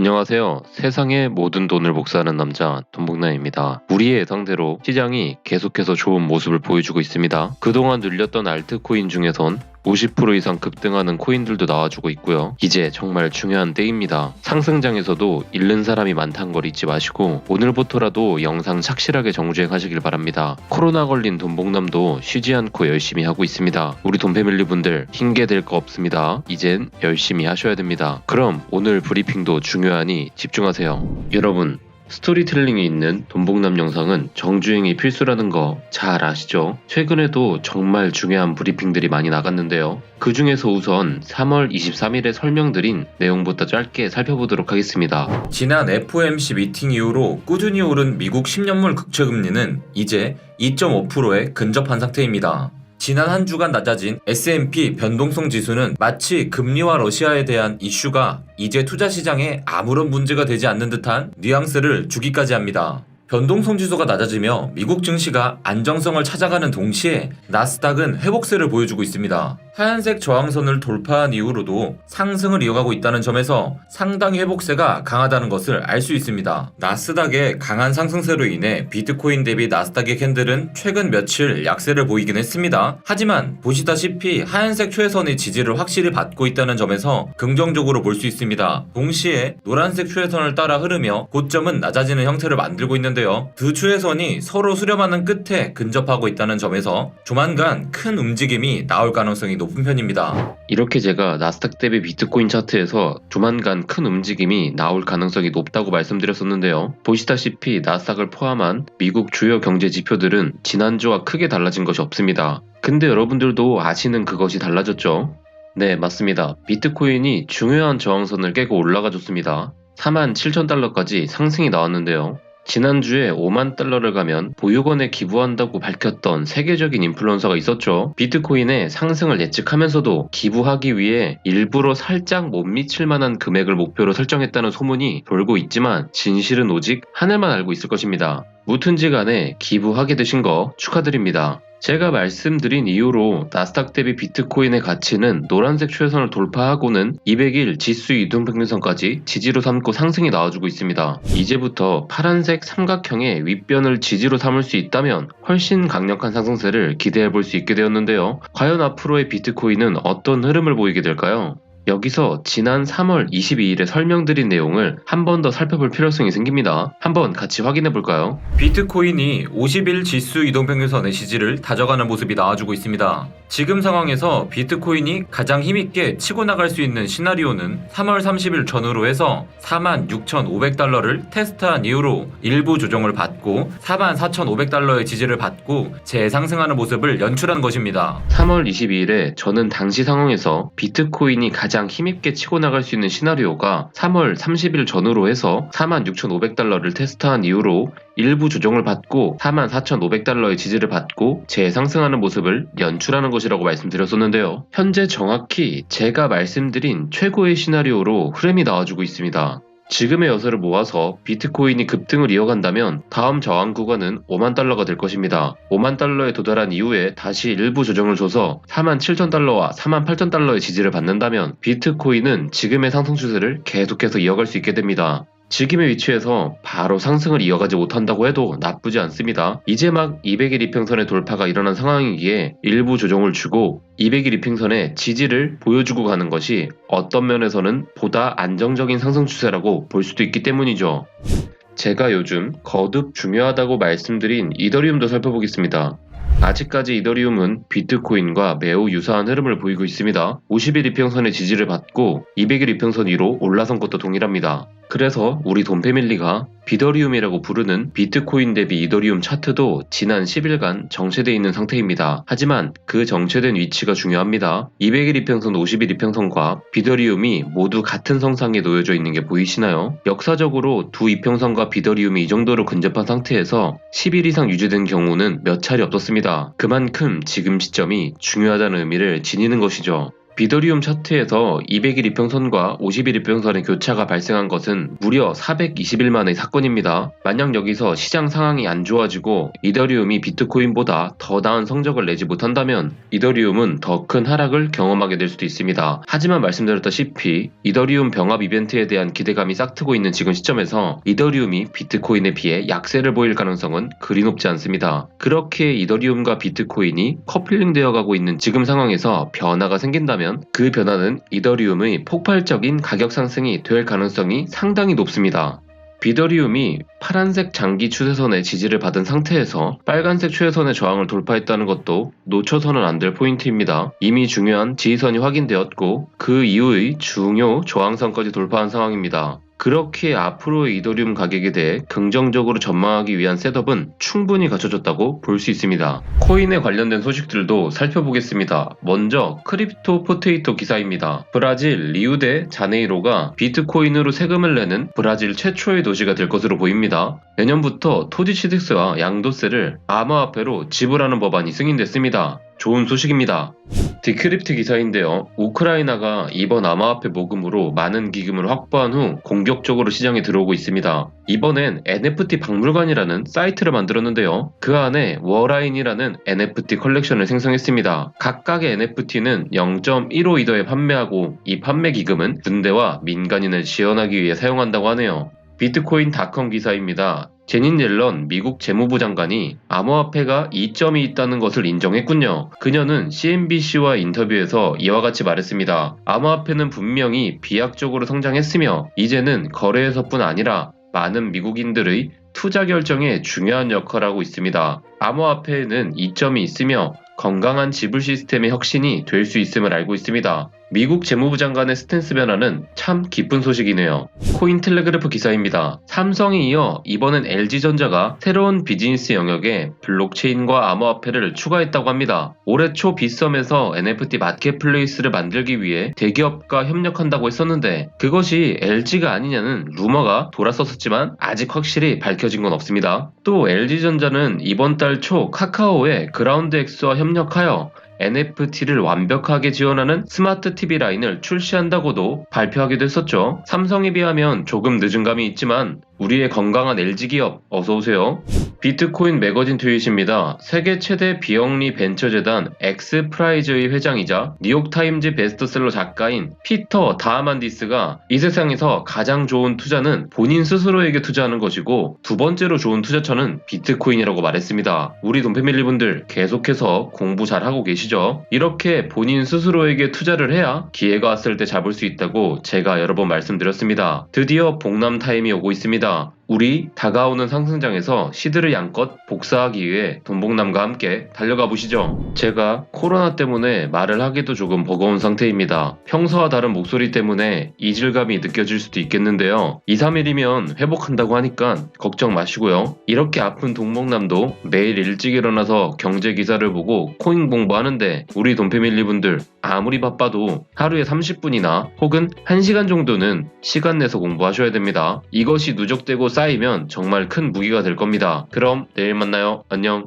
안녕하세요. 세상의 모든 돈을 복사하는 남자 돈복남입니다. 우리의 예상대로 시장이 계속해서 좋은 모습을 보여주고 있습니다. 그동안 눌렸던 알트코인 중에선 50% 이상 급등하는 코인들도 나와주고 있고요. 이제 정말 중요한 때입니다. 상승장에서도 잃는 사람이 많다는 걸 잊지 마시고 오늘부터라도 영상 착실하게 정주행하시길 바랍니다. 코로나 걸린 돈복남도 쉬지 않고 열심히 하고 있습니다. 우리 돈패밀리 분들 핑계댈 거 없습니다. 이젠 열심히 하셔야 됩니다. 그럼 오늘 브리핑도 중요하니 집중하세요. 여러분, 스토리텔링이 있는 돈복남 영상은 정주행이 필수라는 거 잘 아시죠? 최근에도 정말 중요한 브리핑들이 많이 나갔는데요. 그 중에서 우선 3월 23일에 설명드린 내용부터 짧게 살펴보도록 하겠습니다. 지난 FOMC 미팅 이후로 꾸준히 오른 미국 10년물 국채금리는 이제 2.5%에 근접한 상태입니다. 지난 한 주간 낮아진 S&P 변동성 지수는 마치 금리와 러시아에 대한 이슈가 이제 투자 시장에 아무런 문제가 되지 않는 듯한 뉘앙스를 주기까지 합니다. 변동성 지수가 낮아지며 미국 증시가 안정성을 찾아가는 동시에 나스닥은 회복세를 보여주고 있습니다. 하얀색 저항선을 돌파한 이후로도 상승을 이어가고 있다는 점에서 상당히 회복세가 강하다는 것을 알 수 있습니다. 나스닥의 강한 상승세로 인해 비트코인 대비 나스닥의 캔들은 최근 며칠 약세를 보이긴 했습니다. 하지만 보시다시피 하얀색 최하선의 지지를 확실히 받고 있다는 점에서 긍정적으로 볼 수 있습니다. 동시에 노란색 최하선을 따라 흐르며 고점은 낮아지는 형태를 만들고 있는데요. 두 추세선이 서로 수렴하는 끝에 근접하고 있다는 점에서 조만간 큰 움직임이 나올 가능성이 높은 편입니다. 이렇게 제가 나스닥 대비 비트코인 차트에서 조만간 큰 움직임이 나올 가능성이 높다고 말씀드렸었는데요. 보시다시피 나스닥을 포함한 미국 주요 경제 지표들은 지난주와 크게 달라진 것이 없습니다. 근데 여러분들도 아시는 그것이 달라졌죠? 네, 맞습니다. 비트코인이 중요한 저항선을 깨고 올라가 줬습니다. 47,000달러까지 상승이 나왔는데요. 지난주에 5만 달러를 가면 보육원에 기부한다고 밝혔던 세계적인 인플루언서가 있었죠. 비트코인의 상승을 예측하면서도 기부하기 위해 일부러 살짝 못 미칠 만한 금액을 목표로 설정했다는 소문이 돌고 있지만 진실은 오직 하늘만 알고 있을 것입니다. 무튼지 간에 기부하게 되신 거 축하드립니다. 제가 말씀드린 이유로 나스닥 대비 비트코인의 가치는 노란색 최선을 돌파하고는 200일 지수 이동평균선까지 지지로 삼고 상승이 나와주고 있습니다. 이제부터 파란색 삼각형의 윗변을 지지로 삼을 수 있다면 훨씬 강력한 상승세를 기대해 볼 수 있게 되었는데요. 과연 앞으로의 비트코인은 어떤 흐름을 보이게 될까요? 여기서 지난 3월 22일에 설명드린 내용을 한 번 더 살펴볼 필요성이 생깁니다. 한번 같이 확인해 볼까요? 비트코인이 50일 지수 이동평균선의 지지를 다져가는 모습이 나와주고 있습니다. 지금 상황에서 비트코인이 가장 힘있게 치고 나갈 수 있는 시나리오는 3월 30일 전후로 해서 46,500달러를 테스트한 이후로 일부 조정을 받고 44,500달러의 지지를 받고 재상승하는 모습을 연출한 것입니다. 3월 22일에 저는 당시 상황에서 비트코인이 가장 힘있게 치고 나갈 수 있는 시나리오가 3월 30일 전후로 해서 46,500달러를 테스트한 이후로 일부 조정을 받고 44,500달러의 지지를 받고 재상승하는 모습을 연출하는 것이라고 말씀드렸었는데요. 현재 정확히 제가 말씀드린 최고의 시나리오로 흐름이 나와주고 있습니다. 지금의 여세를 모아서 비트코인이 급등을 이어간다면 다음 저항 구간은 5만 달러가 될 것입니다. 5만 달러에 도달한 이후에 다시 일부 조정을 줘서 47,000달러와 48,000달러의 지지를 받는다면 비트코인은 지금의 상승 추세를 계속해서 이어갈 수 있게 됩니다. 지금의 위치에서 바로 상승을 이어가지 못한다고 해도 나쁘지 않습니다. 이제 막 200일 이평선의 돌파가 일어난 상황이기에 일부 조정을 주고 200일 이평선의 지지를 보여주고 가는 것이 어떤 면에서는 보다 안정적인 상승 추세라고 볼 수도 있기 때문이죠. 제가 요즘 거듭 중요하다고 말씀드린 이더리움도 살펴보겠습니다. 아직까지 이더리움은 비트코인과 매우 유사한 흐름을 보이고 있습니다. 50일 이평선의 지지를 받고 200일 이평선 위로 올라선 것도 동일합니다. 그래서 우리 돈패밀리가 비더리움이라고 부르는 비트코인 대비 이더리움 차트도 지난 10일간 정체되어 있는 상태입니다. 하지만 그 정체된 위치가 중요합니다. 200일 이평선, 50일 이평선과 비더리움이 모두 같은 선상에 놓여져 있는 게 보이시나요? 역사적으로 두 이평선과 비더리움이 이 정도로 근접한 상태에서 10일 이상 유지된 경우는 몇 차례 없었습니다. 그만큼 지금 시점이 중요하다는 의미를 지니는 것이죠. 비더리움 차트에서 200일 이평선과 50일 이평선의 교차가 발생한 것은 무려 420일 만의 사건입니다. 만약 여기서 시장 상황이 안 좋아지고 이더리움이 비트코인보다 더 나은 성적을 내지 못한다면 이더리움은 더 큰 하락을 경험하게 될 수도 있습니다. 하지만 말씀드렸다시피 이더리움 병합 이벤트에 대한 기대감이 싹트고 있는 지금 시점에서 이더리움이 비트코인에 비해 약세를 보일 가능성은 그리 높지 않습니다. 그렇게 이더리움과 비트코인이 커플링 되어 가고 있는 지금 상황에서 변화가 생긴다면 그 변화는 이더리움의 폭발적인 가격 상승이 될 가능성이 상당히 높습니다. 비더리움이 파란색 장기 추세선의 지지를 받은 상태에서 빨간색 추세선의 저항을 돌파했다는 것도 놓쳐서는 안 될 포인트입니다. 이미 중요한 지지선이 확인되었고 그 이후의 중요 저항선까지 돌파한 상황입니다. 그렇게 앞으로의 이더리움 가격에 대해 긍정적으로 전망하기 위한 셋업은 충분히 갖춰졌다고 볼 수 있습니다. 코인에 관련된 소식들도 살펴보겠습니다. 먼저 크립토 포테이토 기사입니다. 브라질 리우데 자네이로가 비트코인으로 세금을 내는 브라질 최초의 도시가 될 것으로 보입니다. 내년부터 토지 취득세와 양도세를 암호화폐로 지불하는 법안이 승인됐습니다. 좋은 소식입니다. 디크립트 기사인데요. 우크라이나가 이번 암호화폐 모금으로 많은 기금을 확보한 후 공격적으로 시장에 들어오고 있습니다. 이번엔 NFT 박물관이라는 사이트를 만들었는데요. 그 안에 워라인이라는 NFT 컬렉션을 생성했습니다. 각각의 NFT는 0.15 이더에 판매하고 이 판매 기금은 군대와 민간인을 지원하기 위해 사용한다고 하네요. 비트코인닷컴 기사입니다. 제닛 옐런 미국 재무부 장관이 암호화폐가 이점이 있다는 것을 인정했군요. 그녀는 CNBC와 인터뷰에서 이와 같이 말했습니다. 암호화폐는 분명히 비약적으로 성장했으며 이제는 거래에서뿐 아니라 많은 미국인들의 투자 결정에 중요한 역할을 하고 있습니다. 암호화폐에는 이점이 있으며 건강한 지불 시스템의 혁신이 될 수 있음을 알고 있습니다. 미국 재무부 장관의 스탠스 변화는 참 기쁜 소식이네요. 코인텔레그래프 기사입니다. 삼성에 이어 이번엔 LG전자가 새로운 비즈니스 영역에 블록체인과 암호화폐를 추가했다고 합니다. 올해 초 빗썸에서 NFT 마켓플레이스를 만들기 위해 대기업과 협력한다고 했었는데 그것이 LG가 아니냐는 루머가 돌았었지만 아직 확실히 밝혀진 건 없습니다. 또 LG전자는 이번 달 초 카카오의 그라운드X와 협력하여 NFT를 완벽하게 지원하는 스마트 TV 라인을 출시한다고도 발표하기도 했었죠. 삼성에 비하면 조금 늦은 감이 있지만 우리의 건강한 LG기업 어서오세요. 비트코인 매거진 트윗입니다. 세계 최대 비영리 벤처재단 엑스프라이즈의 회장이자 뉴욕타임즈 베스트셀러 작가인 피터 다하만디스가 이 세상에서 가장 좋은 투자는 본인 스스로에게 투자하는 것이고 두 번째로 좋은 투자처는 비트코인이라고 말했습니다. 우리 돈패밀리분들 계속해서 공부 잘하고 계시죠? 이렇게 본인 스스로에게 투자를 해야 기회가 왔을 때 잡을 수 있다고 제가 여러 번 말씀드렸습니다. 드디어 복남 타임이 오고 있습니다. 우리 다가오는 상승장에서 시드를 양껏 복사하기 위해 돈복남과 함께 달려가 보시죠. 제가 코로나 때문에 말을 하기도 조금 버거운 상태입니다. 평소와 다른 목소리 때문에 이질감이 느껴질 수도 있겠는데요. 2, 3일이면 회복한다고 하니까 걱정 마시고요. 이렇게 아픈 돈복남도 매일 일찍 일어나서 경제 기사를 보고 코인 공부하는데 우리 돈패밀리분들 아무리 바빠도 하루에 30분이나 혹은 1시간 정도는 시간 내서 공부하셔야 됩니다. 이것이 누적되고 쌓이면 정말 큰 무기가 될 겁니다. 그럼 내일 만나요. 안녕.